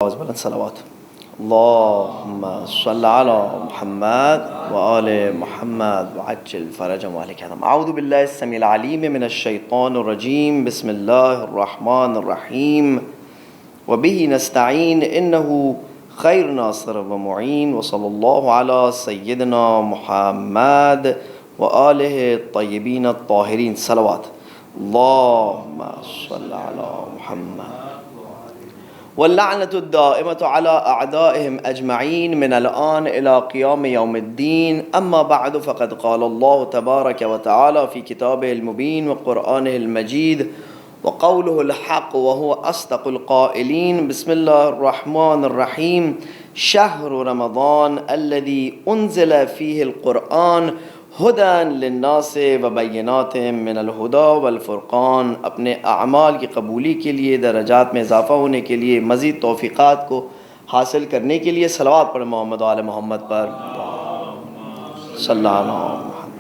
آواز بلند صلوات. اللهم صل على محمد وآل محمد وعجل فرج مالك هذا. أعوذ بالله السميع العليم من الشيطان الرجيم. بسم الله الرحمن الرحيم. وبه نستعين إنه خير ناصر ومعين. وصلى الله على سيدنا محمد وآله الطيبين الطاهرين. صلوات. اللهم صل على محمد واللعنة الدائمة على أعدائهم أجمعين من الآن إلى قيام يوم الدين. أما بعد فقد قال الله تبارك وتعالى في كتابه المبين وقرآنه المجيد وقوله الحق وهو أصدق القائلين. بسم الله الرحمن الرحيم. شهر رمضان الذي أنزل فيه القرآن ہدی للناس وبینات من الہدی والفرقان. اپنے اعمال کی قبولی کے لیے، درجات میں اضافہ ہونے کے لیے، مزید توفیقات کو حاصل کرنے کے لیے صلوات پڑھ محمد و آل محمد پر صلی اللہ علیہ وسلم.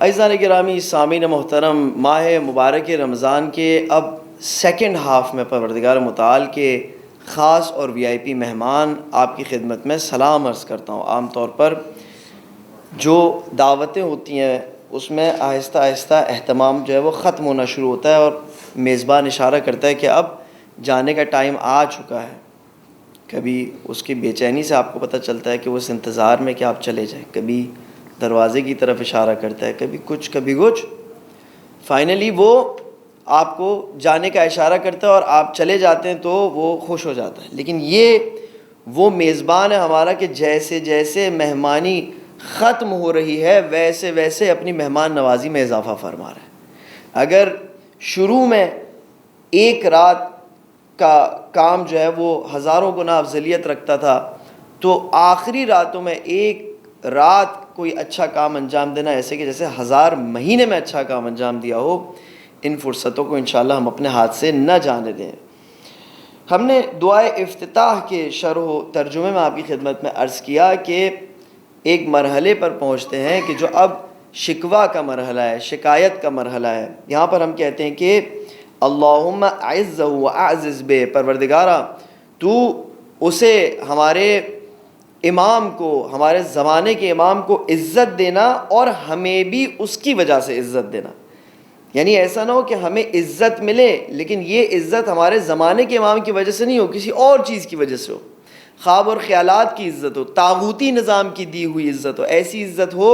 عزیزان گرامی، سامعین محترم، ماہ مبارک رمضان کے اب سیکنڈ ہاف میں پروردگار متعال کے خاص اور وی آئی پی مہمان آپ کی خدمت میں سلام عرض کرتا ہوں. عام طور پر جو دعوتیں ہوتی ہیں اس میں آہستہ آہستہ اہتمام جو ہے وہ ختم ہونا شروع ہوتا ہے اور میزبان اشارہ کرتا ہے کہ اب جانے کا ٹائم آ چکا ہے. کبھی اس کی بے چینی سے آپ کو پتہ چلتا ہے کہ وہ اس انتظار میں کہ آپ چلے جائیں، کبھی دروازے کی طرف اشارہ کرتا ہے، کبھی کچھ کبھی کچھ. فائنلی وہ آپ کو جانے کا اشارہ کرتا ہے اور آپ چلے جاتے ہیں تو وہ خوش ہو جاتا ہے. لیکن یہ وہ میزبان ہے ہمارا کہ جیسے جیسے مہمانی ختم ہو رہی ہے ویسے ویسے اپنی مہمان نوازی میں اضافہ فرما رہا ہے. اگر شروع میں ایک رات کا کام جو ہے وہ ہزاروں گنا افضلیت رکھتا تھا، تو آخری راتوں میں ایک رات کوئی اچھا کام انجام دینا ایسے کہ جیسے 1000 مہینے میں اچھا کام انجام دیا ہو. ان فرصتوں کو انشاءاللہ ہم اپنے ہاتھ سے نہ جانے دیں. ہم نے دعائے افتتاح کے شرح و ترجمے میں آپ کی خدمت میں عرض کیا کہ ایک مرحلے پر پہنچتے ہیں کہ جو اب شکوہ کا مرحلہ ہے، شکایت کا مرحلہ ہے. یہاں پر ہم کہتے ہیں کہ اللہم اعزہ واعزز بے، پروردگارہ تو اسے، ہمارے امام کو، ہمارے زمانے کے امام کو عزت دینا اور ہمیں بھی اس کی وجہ سے عزت دینا. یعنی ایسا نہ ہو کہ ہمیں عزت ملے لیکن یہ عزت ہمارے زمانے کے امام کی وجہ سے نہیں ہو، کسی اور چیز کی وجہ سے ہو. خواب اور خیالات کی عزت ہو، طاغوتی نظام کی دی ہوئی عزت ہو، ایسی عزت ہو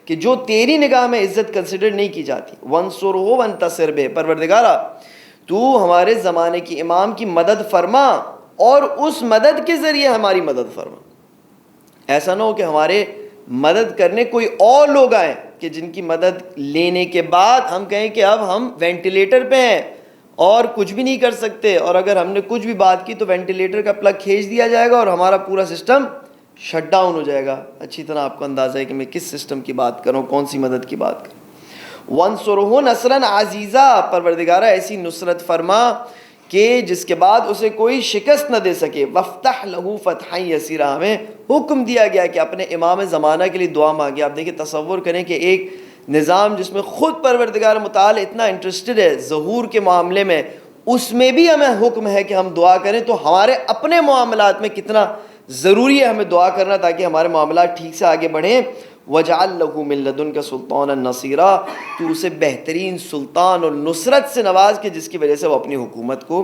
کہ جو تیری نگاہ میں عزت کنسیڈر نہیں کی جاتی. وانصر ہو وانتصر بے، پروردگارہ تو ہمارے زمانے کی امام کی مدد فرما اور اس مدد کے ذریعے ہماری مدد فرما. ایسا نہ ہو کہ ہمارے مدد کرنے کوئی اور لوگ آئیں کہ جن کی مدد لینے کے بعد ہم کہیں کہ اب ہم وینٹیلیٹر پہ ہیں اور کچھ بھی نہیں کر سکتے، اور اگر ہم نے کچھ بھی بات کی تو وینٹیلیٹر کا پلگ کھینچ دیا جائے گا اور ہمارا پورا سسٹم شٹ ڈاؤن ہو جائے گا. اچھی طرح آپ کو اندازہ ہے کہ میں کس سسٹم کی بات کروں، کون سی مدد کی بات کروں. وانصرہ نصرا عزیزا، پروردگارہ ایسی نصرت فرما کہ جس کے بعد اسے کوئی شکست نہ دے سکے. وفتح لہ فتحا یسیرا، ہمیں حکم دیا گیا کہ اپنے امام زمانہ کے لیے دعا مانگے. آپ دیکھیں، تصور کریں کہ ایک نظام جس میں خود پروردگار متعال اتنا انٹرسٹڈ ہے ظہور کے معاملے میں، اس میں بھی ہمیں حکم ہے کہ ہم دعا کریں، تو ہمارے اپنے معاملات میں کتنا ضروری ہے ہمیں دعا کرنا تاکہ ہمارے معاملات ٹھیک سے آگے بڑھیں. وَجَعَلْ لَهُ مِن لَّدُنْكَ سُلْطَانًا نَصِيرًا، تو اسے بہترین سلطان اور نصرت سے نواز کے جس کی وجہ سے وہ اپنی حکومت کو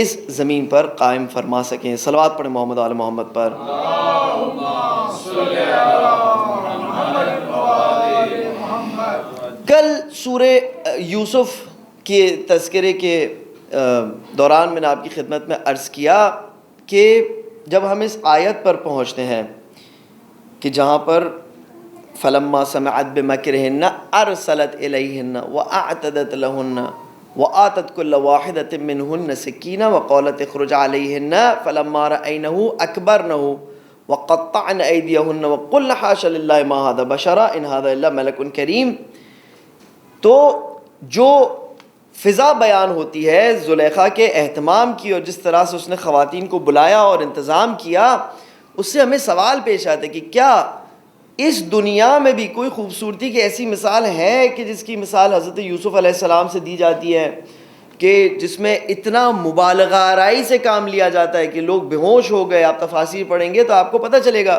اس زمین پر قائم فرما سکیں. صلوات پڑھیں محمد و آل محمد پر. کل سورہ یوسف کے تذکرے کے دوران میں نے آپ کی خدمت میں عرض کیا کہ جب ہم اس آیت پر پہنچتے ہیں کہ جہاں پر فلما سمعت بمکرہن ارسلت الیہن واعتدت لہن وآتت کل واحدۃ منہن سکینہ وقالت اخرج علیہن فلما رأینہ اکبرنہ وقطعن ایدیہن وقلن حاشا للہ ما ھذا بشرا ان ھذا الا ملک کریم. تو جو فضا بیان ہوتی ہے زلیخا کے اہتمام کی اور جس طرح سے اس نے خواتین کو بلایا اور انتظام کیا، اس سے ہمیں سوال پیش آتا ہے کہ کیا اس دنیا میں بھی کوئی خوبصورتی کی ایسی مثال ہے کہ جس کی مثال حضرت یوسف علیہ السلام سے دی جاتی ہے. کہ جس میں اتنا مبالغہ آرائی سے کام لیا جاتا ہے کہ لوگ بے ہوش ہو گئے. آپ تفاسیر پڑھیں گے تو آپ کو پتہ چلے گا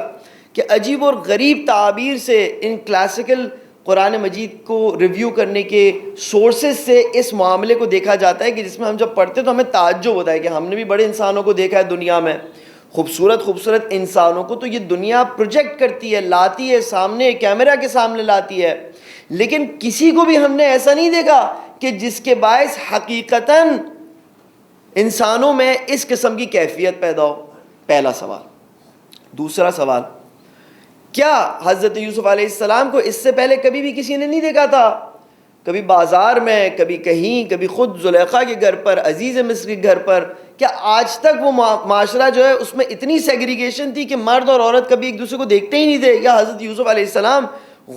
کہ عجیب اور غریب تعابیر سے ان کلاسیکل قرآن مجید کو ریویو کرنے کے سورسز سے اس معاملے کو دیکھا جاتا ہے کہ جس میں ہم جب پڑھتے تو ہمیں تعجب ہوتا ہے کہ ہم نے بھی بڑے انسانوں کو دیکھا ہے دنیا میں, خوبصورت انسانوں کو, تو یہ دنیا پروجیکٹ کرتی ہے, لاتی ہے سامنے, کیمرہ کے سامنے لاتی ہے, لیکن کسی کو بھی ہم نے ایسا نہیں دیکھا کہ جس کے باعث حقیقتاً انسانوں میں اس قسم کی کیفیت پیدا ہو. پہلا سوال. دوسرا سوال, کیا حضرت یوسف علیہ السلام کو اس سے پہلے کبھی بھی کسی نے نہیں دیکھا تھا؟ کبھی بازار میں, کبھی کہیں, کبھی خود زلیخا کے گھر پر, عزیز مصر کے گھر پر. کیا آج تک وہ معاشرہ جو ہے اس میں اتنی سیگریگیشن تھی کہ مرد اور عورت کبھی ایک دوسرے کو دیکھتے ہی نہیں تھے؟ یا حضرت یوسف علیہ السلام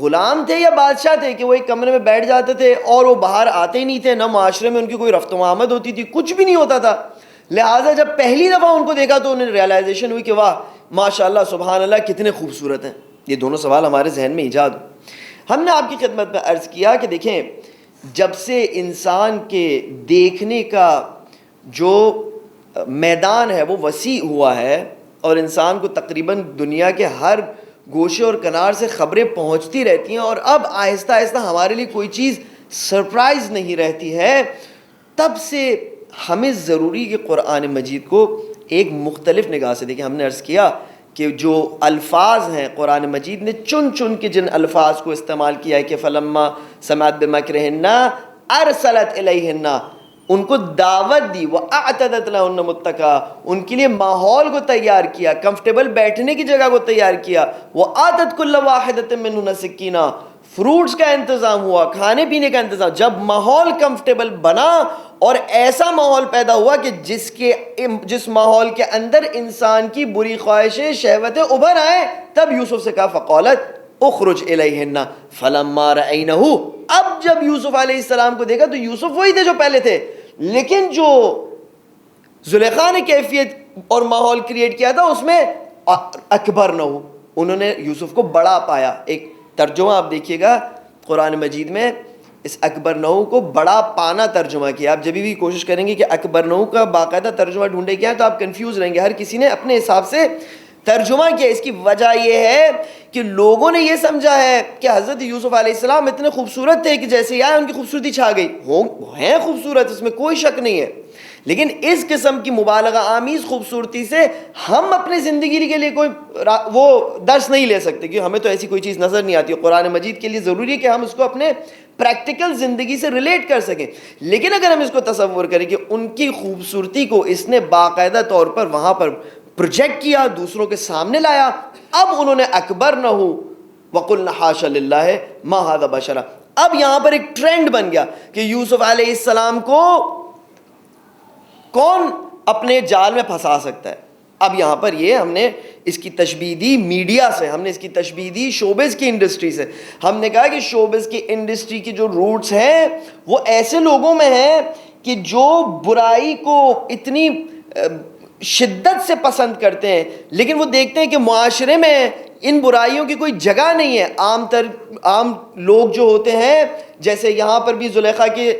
غلام تھے یا بادشاہ تھے کہ وہ ایک کمرے میں بیٹھ جاتے تھے اور وہ باہر آتے ہی نہیں تھے؟ نہ معاشرے میں ان کی کوئی رفت و آمد ہوتی تھی, کچھ بھی نہیں ہوتا تھا. لہٰذا جب پہلی دفعہ ان کو دیکھا تو انہیں ریئلائزیشن ہوئی کہ واہ ماشاء اللہ سبحان اللہ کتنے خوبصورت ہیں. یہ دونوں سوال ہمارے ذہن میں ایجاد ہو. ہم نے آپ کی خدمت میں عرض کیا کہ دیکھیں, جب سے انسان کے دیکھنے کا جو میدان ہے وہ وسیع ہوا ہے اور انسان کو تقریباً دنیا کے ہر گوشے اور کنار سے خبریں پہنچتی رہتی ہیں اور اب آہستہ آہستہ ہمارے لیے کوئی چیز سرپرائز نہیں رہتی ہے, تب سے ہمیں ضروری کہ قرآن مجید کو ایک مختلف نگاہ سے دیکھیں. ہم نے عرض کیا کہ جو الفاظ ہیں قرآن مجید نے چن چن کے جن الفاظ کو استعمال کیا ہے کہ فلما سمعت بمکرہن ارسلت الیہن, ان کو دعوت دی, وَأَعْتَدَتْ لَهُنَّ مُتَّكَأً, ان کے لیے ماحول کو تیار کیا, کمفرٹیبل بیٹھنے کی جگہ کو تیار کیا, وَآتَتْ كُلَّ وَاحِدَةٍ مِّنْهُنَّ سِكِّينًا, فروٹس کا انتظام ہوا, کھانے پینے کا انتظام. جب ماحول کمفرٹیبل بنا اور ایسا ماحول پیدا ہوا کہ جس ماحول کے اندر انسان کی بری خواہشیں شہوتیں ابھر آئیں, تب یوسف سے کہا فقالت اخرج الیہن فلما رأینہ. اب جب یوسف علیہ السلام کو دیکھا تو یوسف وہی تھے جو پہلے تھے, لیکن جو زلیخا نے کیفیت اور ماحول کریٹ کیا تھا اس میں اکبر نہ ہو, انہوں نے یوسف کو بڑا پایا. ایک ترجمہ آپ دیکھیے گا قرآن مجید میں اس اکبر نو کو بڑا پانا ترجمہ کیا. آپ جب بھی کوشش کریں گے کہ اکبر نو کا باقاعدہ ترجمہ ڈھونڈے کیا تو آپ کنفیوز رہیں گے. ہر کسی نے اپنے حساب سے ترجمہ کیا. اس کی وجہ یہ ہے کہ لوگوں نے یہ سمجھا ہے کہ حضرت یوسف علیہ السلام اتنے خوبصورت تھے کہ جیسے ہی آئے ان کی خوبصورتی چھا گئی. ہیں خوبصورت, اس میں کوئی شک نہیں ہے, لیکن اس قسم کی مبالغہ آمیز خوبصورتی سے ہم اپنی زندگی کے لیے کوئی وہ درس نہیں لے سکتے کہ ہمیں تو ایسی کوئی چیز نظر نہیں آتی. قرآن مجید کے لیے ضروری ہے کہ ہم اس کو اپنے پریکٹیکل زندگی سے ریلیٹ کر سکیں. لیکن اگر ہم اس کو تصور کریں کہ ان کی خوبصورتی کو اس نے باقاعدہ طور پر وہاں پر پروجیکٹ کیا, دوسروں کے سامنے لایا, اب انہوں نے اکبر نہ ہو وَقُلْنَا حَاشَ لِلَّهِ مَا هَذَا بَشَرًا. اب یہاں پر ایک ٹرینڈ بن گیا کہ یوسف علیہ السلام کو کون اپنے جال میں پھنسا سکتا ہے. اب یہاں پر یہ ہم نے اس کی تشبیہ دی میڈیا سے, ہم نے اس کی تشبیہ دی شوبز کی انڈسٹری سے. ہم نے کہا کہ شوبز کی انڈسٹری کی جو روٹس ہیں وہ ایسے لوگوں میں ہیں کہ جو برائی کو اتنی شدت سے پسند کرتے ہیں, لیکن وہ دیکھتے ہیں کہ معاشرے میں ان برائیوں کی کوئی جگہ نہیں ہے. عام لوگ جو ہوتے ہیں, جیسے یہاں پر بھی زلیخا کے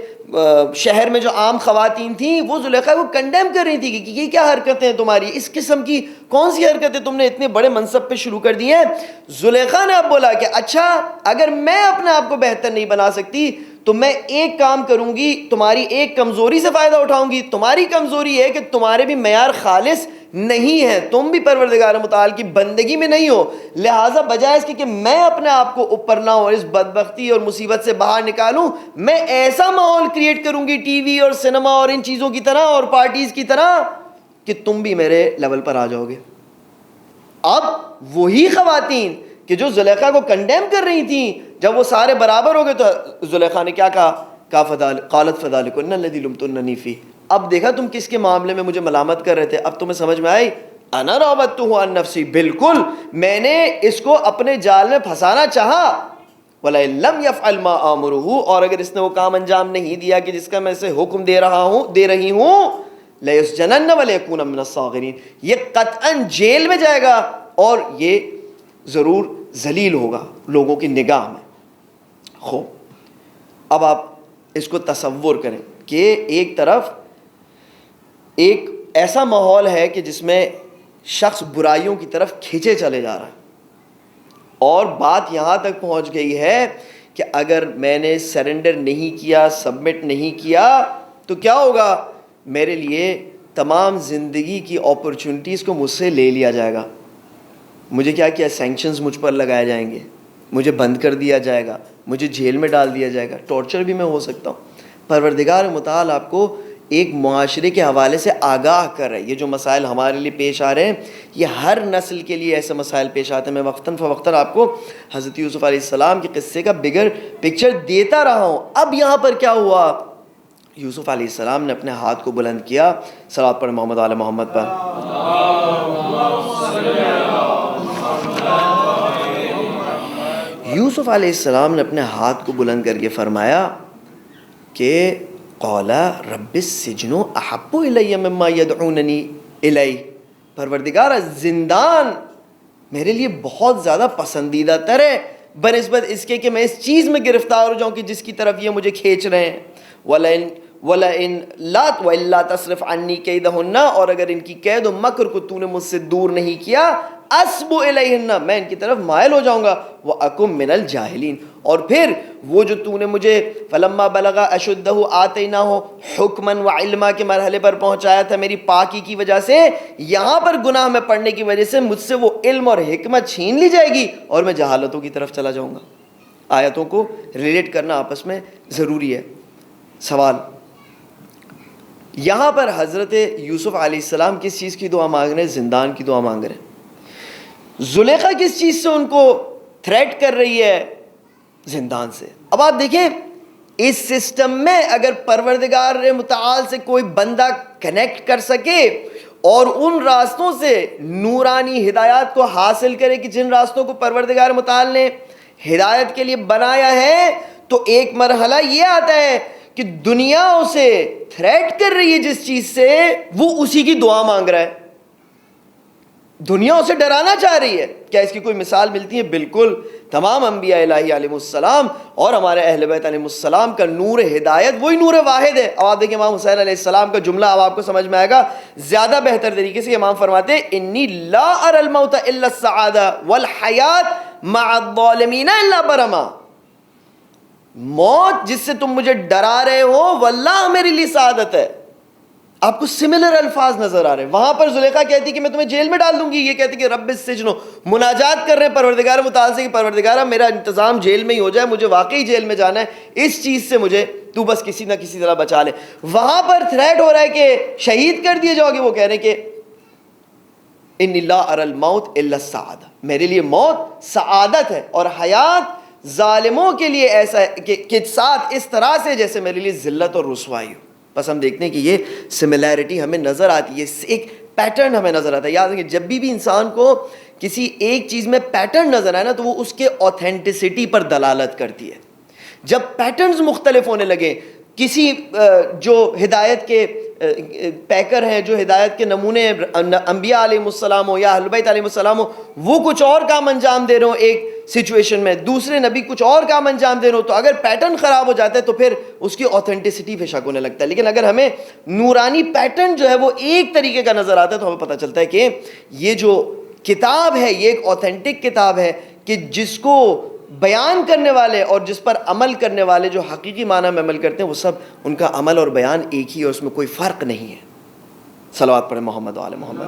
شہر میں جو عام خواتین تھیں وہ زلیخا کو کنڈیم کر رہی تھی کہ یہ کیا حرکتیں ہیں تمہاری, اس قسم کی کون سی حرکتیں تم نے اتنے بڑے منصب پہ شروع کر دی ہیں. زلیخا نے اب بولا کہ اچھا اگر میں اپنے آپ کو بہتر نہیں بنا سکتی تو میں ایک کام کروں گی, تمہاری ایک کمزوری سے فائدہ اٹھاؤں گی. تمہاری کمزوری ہے کہ تمہارے بھی معیار خالص نہیں ہے, تم بھی پروردگار متعال کی بندگی میں نہیں ہو. لہٰذا بجائے اس کے کہ میں اپنے آپ کو اوپر نہ اور اس بدبختی اور مصیبت سے باہر نکالوں, میں ایسا ماحول کریٹ کروں گی ٹی وی اور سنیما اور ان چیزوں کی طرح اور پارٹیز کی طرح کہ تم بھی میرے لیول پر آ جاؤ گے. اب وہی خواتین کہ جو زلیخا کو کنڈیم کر رہی تھیں, جب وہ سارے برابر ہو گئے تو زلیخا نے کیا کہا, قالت فذلکن الذی لمتننی فیہ. اب دیکھا تم کس کے معاملے میں مجھے ملامت کر رہے تھے, اب تمہیں سمجھ میں آئی. انا راودتہ عن نفسی, بالکل میں نے اس کو اپنے جال میں پھنسانا چاہا. وَلَئِن لَمْ يَفْعَلْ مَا آمُرُهُ, اور اگر اس نے وہ کام انجام نہیں دیا کہ جس کا میں اسے حکم دے رہی ہوں, لَيُسْجَنَنَّ وَلَيَكُونَ مِنَ الصَّاغِرِينَ, یہ قطعاً جیل میں جائے گا اور یہ ضرور ذلیل ہوگا لوگوں کی نگاہ میں. خوب اب آپ اس کو تصور کریں کہ ایک طرف ایک ایسا ماحول ہے کہ جس میں شخص برائیوں کی طرف کھینچے چلے جا رہا ہے، اور بات یہاں تک پہنچ گئی ہے کہ اگر میں نے سرنڈر نہیں کیا، سبمٹ نہیں کیا، تو کیا ہوگا؟ میرے لیے تمام زندگی کی اپرچونٹیز کو مجھ سے لے لیا جائے گا. مجھے کیا سینکشنز مجھ پر لگائے جائیں گے، مجھے بند کر دیا جائے گا، مجھے جیل میں ڈال دیا جائے گا، ٹارچر بھی میں ہو سکتا ہوں. پروردگار متعال آپ کو ایک معاشرے کے حوالے سے آگاہ کر رہا ہے. یہ جو مسائل ہمارے لیے پیش آ رہے ہیں، یہ ہر نسل کے لیے ایسے مسائل پیش آتے ہیں. میں وقتاً فوقتاً آپ کو حضرت یوسف علیہ السلام کے قصے کا بگر پکچر دیتا رہا ہوں. اب یہاں پر کیا ہوا؟ یوسف علیہ السلام نے اپنے ہاتھ کو بلند کیا. صلوات پڑھ محمد آل محمد پر. یوسف علیہ السلام نے اپنے ہاتھ کو بلند کر کے فرمایا کہ قال رب السجن احب الی مما یدعوننی الی، پروردگار زندان میرے لیے بہت زیادہ پسندیدہ تر ہے بنسبت اس کے کہ میں اس چیز میں گرفتار ہو جاؤں کہ جس کی طرف یہ مجھے کھینچ رہے ہیں. وَلَئِن لَا تَصْرِفْ عَنِّي كَيْدَهُنَّ، اور اگر ان کی قید و مکر کو تو نے مجھ سے دور نہیں کیا، أَصْبُ إِلَيْهِنَّ، میں ان کی طرف مائل ہو جاؤں گا. وَأَكُن مِّنَ الْجَاهِلِينَ، اور پھر وہ جو تو نے مجھے فَلَمَّا بَلَغَ أَشُدَّهُ آتَيْنَاهُ حُكْمًا وَعِلْمًا کے مرحلے پر پہنچایا تھا میری پاکی کی وجہ سے، یہاں پر گناہ میں پڑنے کی وجہ سے مجھ سے وہ علم اور حکمت چھین لی جائے گی اور میں جہالتوں کی طرف چلا جاؤں گا. آیتوں کو ریلیٹ کرنا آپس میں ضروری ہے. سوال یہاں پر حضرت یوسف علیہ السلام کس چیز کی دعا مانگ رہے ہیں؟ زندان کی دعا مانگ رہے ہیں. زلیخا کس چیز سے ان کو تھریٹ کر رہی ہے؟ زندان سے. اب آپ دیکھیں اس سسٹم میں اگر پروردگار متعال سے کوئی بندہ کنیکٹ کر سکے اور ان راستوں سے نورانی ہدایات کو حاصل کرے کہ جن راستوں کو پروردگار متعال نے ہدایت کے لیے بنایا ہے، تو ایک مرحلہ یہ آتا ہے کہ دنیا اسے تھریٹ کر رہی ہے جس چیز سے، وہ اسی کی دعا مانگ رہا ہے. دنیا اسے ڈرانا چاہ رہی ہے. کیا اس کی کوئی مثال ملتی ہے؟ بالکل. تمام انبیاء الہی علیہ السلام اور ہمارے اہل بیت علیہ السلام کا نور ہدایت وہی نور واحد ہے. اب آپ دیکھیں امام حسین علیہ السلام کا جملہ اب آپ کو سمجھ میں آئے گا زیادہ بہتر طریقے سے. امام فرماتے ہیں انی لا اری الموت الا السعادہ والحیات مع الظالمین الا برما، موت جس سے تم مجھے ڈرا رہے ہو واللہ میرے لیے سعادت ہے. آپ کو سملر الفاظ نظر آ رہے ہیں. وہاں پر زلیخا کہتی کہ میں تمہیں جیل میں ڈال دوں گی، یہ کہتی کہ رب السجن، مناجات کر رہے ہیں پروردگار متعال سے کہ پروردگارہ میرا انتظام جیل میں ہی ہو جائے، مجھے واقعی جیل میں جانا ہے، اس چیز سے مجھے تو بس کسی نہ کسی طرح بچا لے. وہاں پر تھریٹ ہو رہا ہے کہ شہید کر دیے جاؤ گے. وہ کہہ رہے ہیں کہ انی لا اری الموت الا السعادہ، میرے لیے موت سعادت ہے اور حیات ظالموں کے لیے ایسا ہے کہ ساتھ اس طرح سے جیسے میرے لیے ذلت اور رسوائی ہو. بس ہم دیکھتے ہیں کہ یہ سملیرٹی ہمیں نظر آتی ہے، ایک پیٹرن ہمیں نظر آتا ہے. یاد رکھیں جب بھی انسان کو کسی ایک چیز میں پیٹرن نظر آئے نا تو وہ اس کے اوتھینٹسٹی پر دلالت کرتی ہے. جب پیٹرنز مختلف ہونے لگے، کسی جو ہدایت کے پیکر ہیں، جو ہدایت کے نمونے انبیاء علیہ السلام ہو یا اہل بیت علیہ السلام ہو، وہ کچھ اور کام انجام دے رہے ہوں ایک سچویشن میں، دوسرے نبی کچھ اور کام انجام دے رہے ہوں، تو اگر پیٹرن خراب ہو جاتا ہے تو پھر اس کی اوتھینٹسٹی پہ شک ہونے لگتا ہے. لیکن اگر ہمیں نورانی پیٹرن جو ہے وہ ایک طریقے کا نظر آتا ہے تو ہمیں پتہ چلتا ہے کہ یہ جو کتاب ہے یہ ایک اوتھینٹک کتاب ہے کہ جس کو بیان کرنے والے اور جس پر عمل کرنے والے جو حقیقی معنی میں عمل کرتے ہیں وہ سب ان کا عمل اور بیان ایک ہی ہے، اس میں کوئی فرق نہیں ہے. صلوات پڑھیں محمد و آل محمد.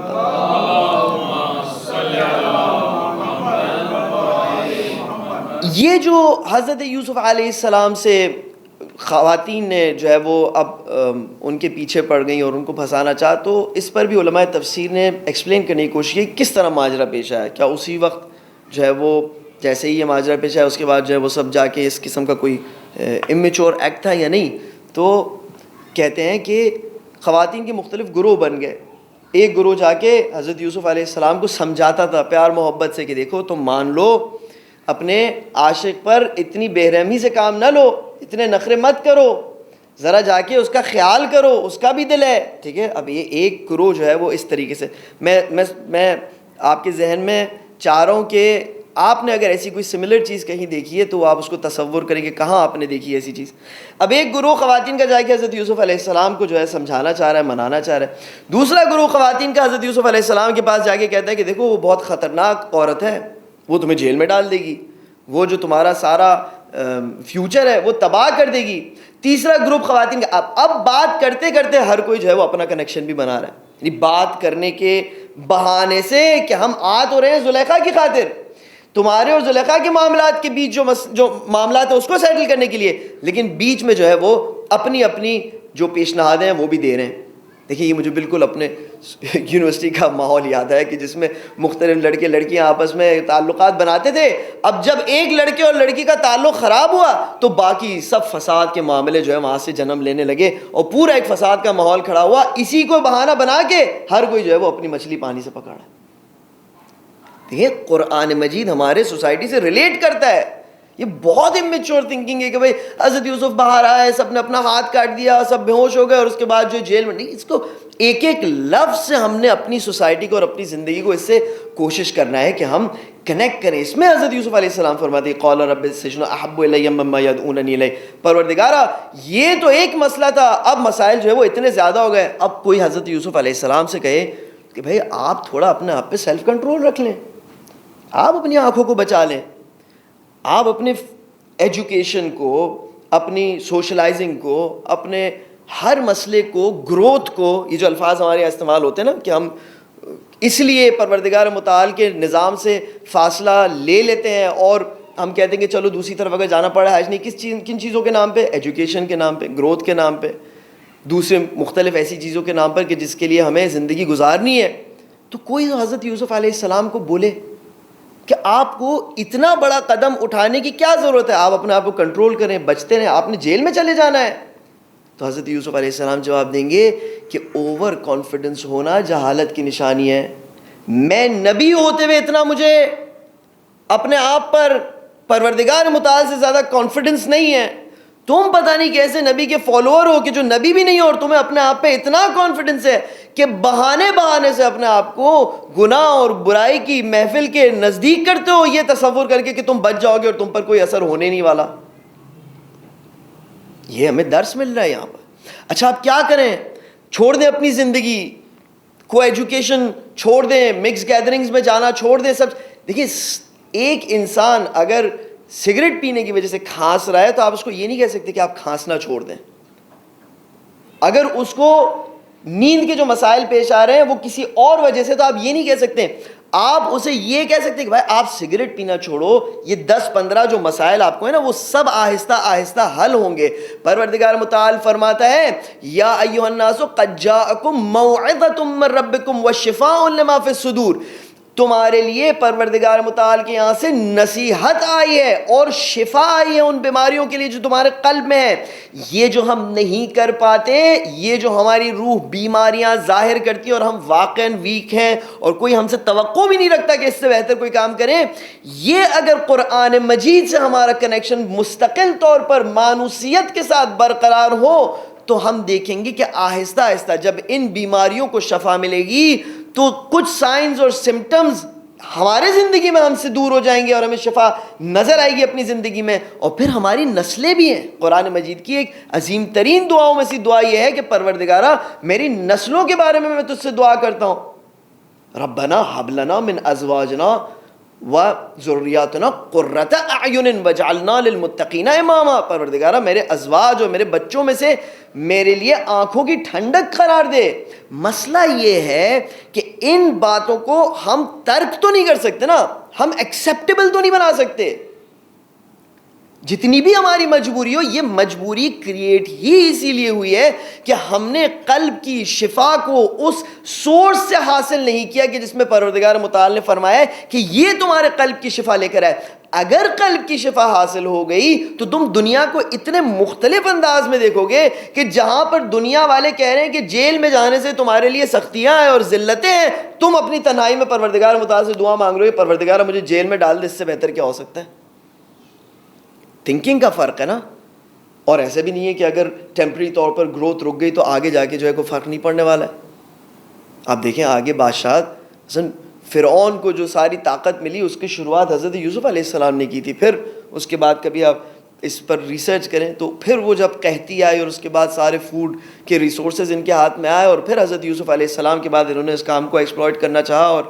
یہ جو حضرت یوسف علیہ السلام سے خواتین نے جو ہے وہ اب ان کے پیچھے پڑ گئیں اور ان کو پھنسانا چاہا، تو اس پر بھی علماء تفسیر نے ایکسپلین کرنے کی کوشش کی کس طرح ماجرا پیش آیا. کیا اسی وقت جو ہے وہ جیسے ہی یہ ماجرا پیش آیا اس کے بعد جو ہے وہ سب جا کے اس قسم کا کوئی امیچور ایکٹ تھا یا نہیں؟ تو کہتے ہیں کہ خواتین کے مختلف گروہ بن گئے. ایک گروہ جا کے حضرت یوسف علیہ السلام کو سمجھاتا تھا پیار محبت سے کہ دیکھو تم مان لو، اپنے عاشق پر اتنی بے رحمی سے کام نہ لو، اتنے نخرے مت کرو، ذرا جا کے اس کا خیال کرو، اس کا بھی دل ہے. ٹھیک ہے. اب یہ ایک گروہ جو ہے وہ اس طریقے سے میں آپ کے ذہن میں چاروں کے آپ نے اگر ایسی کوئی سملر چیز کہیں دیکھی ہے تو آپ اس کو تصور کریں کہ کہاں آپ نے دیکھی ہے ایسی چیز. اب ایک گروہ خواتین کا جا کے حضرت یوسف علیہ السلام کو جو ہے سمجھانا چاہ رہا ہے, منانا چاہ رہا ہے. دوسرا گروہ خواتین کا حضرت یوسف علیہ السلام کے پاس جا کے کہتا ہے کہ دیکھو وہ بہت خطرناک عورت ہے, وہ تمہیں جیل میں ڈال دے گی, وہ جو تمہارا سارا فیوچر ہے وہ تباہ کر دے گی. تیسرا گروپ خواتین کا, اب بات کرتے کرتے ہر کوئی جو ہے وہ اپنا کنیکشن بھی بنا رہا ہے, یعنی بات کرنے کے بہانے سے کہ ہم آ تو رہے ہیں زلیخا کی خاطر, تمہارے اور زلیخا کے معاملات کے بیچ جو معاملات ہیں اس کو سیٹل کرنے کے لیے, لیکن بیچ میں جو ہے وہ اپنی اپنی جو پیشنہادیں ہیں وہ بھی دے رہے ہیں. دیکھیے یہ مجھے بالکل اپنے یونیورسٹی کا ماحول یاد ہے کہ جس میں مختلف لڑکے لڑکیاں آپس میں تعلقات بناتے تھے. اب جب ایک لڑکے اور لڑکی کا تعلق خراب ہوا تو باقی سب فساد کے معاملے جو ہے وہاں سے جنم لینے لگے اور پورا ایک فساد کا ماحول کھڑا ہوا. اسی کو بہانہ بنا کے ہر کوئی جو ہے وہ اپنی مچھلی پانی سے پکڑا. دیکھیے قرآن مجید ہمارے سوسائٹی سے ریلیٹ کرتا ہے. یہ بہت امیچور تھنکنگ ہے کہ بھائی حضرت یوسف باہر آئے, سب نے اپنا ہاتھ کاٹ دیا, سب بے ہوش ہو گئے اور اس کے بعد جو جیل میں, نہیں, اس کو ایک ایک لفظ سے ہم نے اپنی سوسائٹی کو اور اپنی زندگی کو اس سے کوشش کرنا ہے کہ ہم کنیکٹ کریں. اس میں حضرت یوسف علیہ السلام فرماتے ہیں قال رب السجن احب الی مما یدعوننی الیہ, پروردگارا یہ تو ایک مسئلہ تھا, اب مسائل جو ہے وہ اتنے زیادہ ہو گئے. اب کوئی حضرت یوسف علیہ السلام سے کہے کہ بھائی آپ تھوڑا اپنے آپ پہ سیلف کنٹرول رکھ لیں, آپ اپنی آنکھوں کو بچا لیں, آپ اپنے ایجوکیشن کو, اپنی سوشلائزنگ کو, اپنے ہر مسئلے کو, گروتھ کو, یہ جو الفاظ ہمارے یہاں استعمال ہوتے ہیں نا کہ ہم اس لیے پروردگار متعال کے نظام سے فاصلہ لے لیتے ہیں اور ہم کہتے ہیں کہ چلو دوسری طرف اگر جانا پڑا ہے, نہیں, کن چیزوں کے نام پہ, ایجوکیشن کے نام پہ, گروتھ کے نام پہ, دوسرے مختلف ایسی چیزوں کے نام پر کہ جس کے لیے ہمیں زندگی گزارنی ہے. تو کوئی حضرت یوسف علیہ السلام کو بولے کہ آپ کو اتنا بڑا قدم اٹھانے کی کیا ضرورت ہے, آپ اپنے آپ کو کنٹرول کریں, بچتے رہیں, آپ نے جیل میں چلے جانا ہے. تو حضرت یوسف علیہ السلام جواب دیں گے کہ اوور کانفیڈنس ہونا جہالت کی نشانی ہے. میں نبی ہوتے ہوئے اتنا مجھے اپنے آپ پر پروردگار متعال سے زیادہ کانفیڈنس نہیں ہے. تم پتہ نہیں کیسے نبی کے فالوور ہو کہ جو نبی بھی نہیں ہو اور تمہیں اپنے آپ پہ اتنا کانفیڈنس ہے کہ بہانے سے اپنے آپ کو گناہ اور برائی کی محفل کے نزدیک کرتے ہو, یہ تصور کر کے کہ تم بچ جاؤ گے اور تم پر کوئی اثر ہونے نہیں والا. یہ ہمیں درس مل رہا ہے یہاں پر. اچھا آپ کیا کریں, چھوڑ دیں اپنی زندگی, کو ایجوکیشن چھوڑ دیں, مکس گیدرنگز میں جانا چھوڑ دیں, سب. دیکھیے ایک انسان اگر سگریٹ پینے کی وجہ سے کھانس رہا ہے تو آپ اس کو یہ نہیں کہہ سکتے کہ آپ کھانسنا چھوڑ دیں. اگر اس کو نیند کے جو مسائل پیش آ رہے ہیں وہ کسی اور وجہ سے, تو آپ یہ نہیں کہہ سکتے. آپ اسے یہ کہہ سکتے کہ بھائی آپ سگریٹ پینا چھوڑو, یہ 10-15 جو مسائل آپ کو ہیں نا وہ سب آہستہ آہستہ حل ہوں گے. پروردگار متعال فرماتا ہے یا ایھا الناس قد جاءکم موعظۃ من ربکم وشفاء لما فی الصدور, تمہارے لیے پروردگار متعال کے یہاں سے نصیحت آئی ہے اور شفا آئی ہے ان بیماریوں کے لیے جو تمہارے قلب میں ہے. یہ جو ہم نہیں کر پاتے, یہ جو ہماری روح بیماریاں ظاہر کرتی ہے اور ہم واقعاً ویک ہیں اور کوئی ہم سے توقع بھی نہیں رکھتا کہ اس سے بہتر کوئی کام کریں, یہ اگر قرآن مجید سے ہمارا کنیکشن مستقل طور پر مانوسیت کے ساتھ برقرار ہو تو ہم دیکھیں گے کہ آہستہ آہستہ جب ان بیماریوں کو شفا ملے گی تو کچھ سائنز اور سمٹمز ہمارے زندگی میں ہم سے دور ہو جائیں گے اور ہمیں شفا نظر آئے گی اپنی زندگی میں. اور پھر ہماری نسلیں بھی ہیں. قرآن مجید کی ایک عظیم ترین دعاؤں میں سے دعا یہ ہے کہ پروردگارا میری نسلوں کے بارے میں تجھ سے دعا کرتا ہوں, ربنا حب لنا من ازواجنا وذریاتنا قرۃ اعین وجعلنا للمتقین اماما. پروردگارا میرے ازواج اور میرے بچوں میں سے میرے لیے آنکھوں کی ٹھنڈک قرار دے. مسئلہ یہ ہے کہ ان باتوں کو ہم ترک تو نہیں کر سکتے نا, ہم ایکسیپٹیبل تو نہیں بنا سکتے. جتنی بھی ہماری مجبوری ہو, یہ مجبوری کریٹ ہی اسی لیے ہوئی ہے کہ ہم نے قلب کی شفا کو اس سورس سے حاصل نہیں کیا کہ جس میں پروردگار متعال نے فرمایا ہے کہ یہ تمہارے قلب کی شفا لے کر آئے. اگر قلب کی شفا حاصل ہو گئی تو تم دنیا کو اتنے مختلف انداز میں دیکھو گے کہ جہاں پر دنیا والے کہہ رہے ہیں کہ جیل میں جانے سے تمہارے لیے سختیاں ہیں اور ذلتیں ہیں, تم اپنی تنہائی میں پروردگار متعال سے دعا مانگ رہے ہو پروردگار مجھے جیل میں ڈال دے, اس سے بہتر کیا ہو سکتا ہے. تھنکنگ کا فرق ہے نا. اور ایسا بھی نہیں ہے کہ اگر ٹیمپرری طور پر گروتھ رک گئی تو آگے جا کے جو ہے کوئی فرق نہیں پڑنے والا ہے. آپ دیکھیں آگے بادشاہ فرعون کو جو ساری طاقت ملی اس کی شروعات حضرت یوسف علیہ السلام نے کی تھی. پھر اس کے بعد کبھی آپ اس پر ریسرچ کریں تو پھر وہ جب قحطی آئی اور اس کے بعد سارے فوڈ کے ریسورسز ان کے ہاتھ میں آئے اور پھر حضرت یوسف علیہ السلام کے بعد انہوں نے اس کام کو ایکسپلائٹ کرنا چاہا اور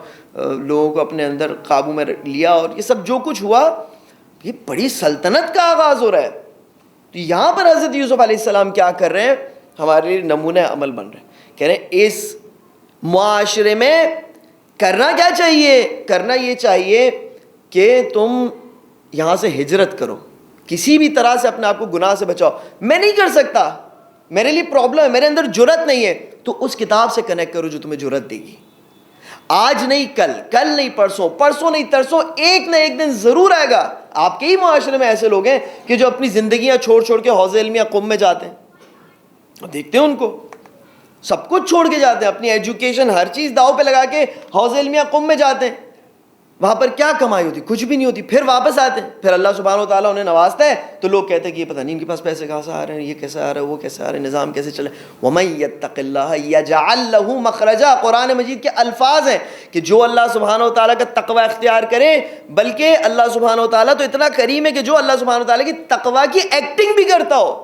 لوگوں کو اپنے اندر قابو میں لیا اور یہ سب جو کچھ ہوا یہ بڑی سلطنت کا آغاز ہو رہا ہے. تو یہاں پر حضرت یوسف علیہ السلام کیا کر رہے ہیں؟ ہمارے لیے نمونہ عمل بن رہے ہیں. کہہ رہے ہیں اس معاشرے میں کرنا کیا چاہیے؟ کرنا یہ چاہیے کہ تم یہاں سے ہجرت کرو, کسی بھی طرح سے اپنے آپ کو گناہ سے بچاؤ. میں نہیں کر سکتا, میرے لیے پرابلم ہے, میرے اندر جرت نہیں ہے, تو اس کتاب سے کنیکٹ کرو جو تمہیں جرت دے گی. آج نہیں کل, کل نہیں پرسوں, پرسوں نہیں ترسوں, ایک نہ ایک دن ضرور آئے گا. آپ کے ہی معاشرے میں ایسے لوگ ہیں کہ جو اپنی زندگیاں چھوڑ چھوڑ کے حوض علمیہ قم میں جاتے ہیں, دیکھتے ہیں ان کو, سب کچھ چھوڑ کے جاتے ہیں, اپنی ایجوکیشن ہر چیز داؤ پہ لگا کے حوض علمیہ قم میں جاتے ہیں. وہاں پر کیا کمائی ہوتی؟ کچھ بھی نہیں ہوتی. پھر واپس آتے ہیں, پھر اللہ سبحانہ و تعالیٰ انہیں نوازتا ہے تو لوگ کہتے ہیں کہ یہ پتہ نہیں ان کے پاس پیسے کہاں سے آ رہے ہیں, یہ کیسے آ رہا ہے, وہ کیسے آ رہا ہے, نظام کیسے چلے. وَمَن يَتَّقِ اللَّهَ يَجْعَلْ لَهُ مَخْرَجًا, قرآن مجید کے الفاظ ہیں کہ جو اللہ سبحانہ و تعالیٰ کا تقوی اختیار کرے, بلکہ اللہ سبحانہ و تعالیٰ تو اتنا کریم ہے کہ جو اللہ سبحانہ و تعالیٰ کی تقوی کی ایکٹنگ بھی کرتا ہو,